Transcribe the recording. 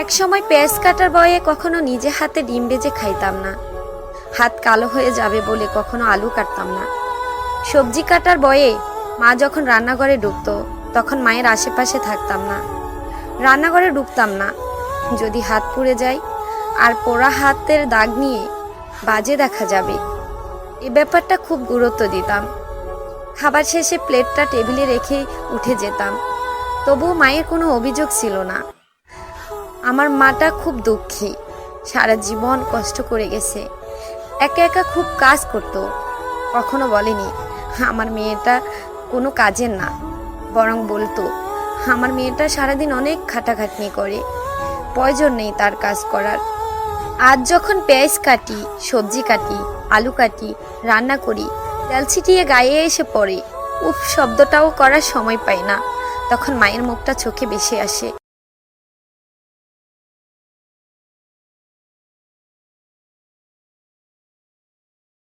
এক সময় পেঁয়াজ কাটার বয়ে কখনো নিজে হাতে ডিম ভেজে খাইতাম না। হাত কালো হয়ে যাবে বলে কখনো আলু কাটতাম না। সবজি কাটার বয়ে মা যখন রান্নাঘরে ঢুকতো তখন মায়ের আশেপাশে থাকতাম না। রান্নাঘরে ঢুকতাম না, যদি হাত পুড়ে যায় আর পোড়া হাতের দাগ নিয়ে বাজে দেখা যাবে, এ ব্যাপারটা খুব গুরুত্ব দিতাম। খাবার শেষে প্লেটটা টেবিলে রেখে উঠে যেতাম, তবুও মায়ের কোনো অভিযোগ ছিল না। আমার মাটা খুব দুঃখী, সারা জীবন কষ্ট করে গেছে, একা একা খুব কাজ করতো। কখনো বলেনি আমার মেয়েটা কোনো কাজের না, বরং বলতো আমার মেয়েটা সারাদিন অনেক খাটাখাটনি করে, প্রয়োজন নেই তার কাজ করার। আজ যখন পেঁয়াজ কাটি, সবজি কাটি, আলু কাটি, রান্না করি, তেল ছিটিয়ে গায়ে এসে পড়ে, উফ শব্দটাও করার সময় পাই না, তখন মায়ের মুখটা চোখে ভেসে আসে।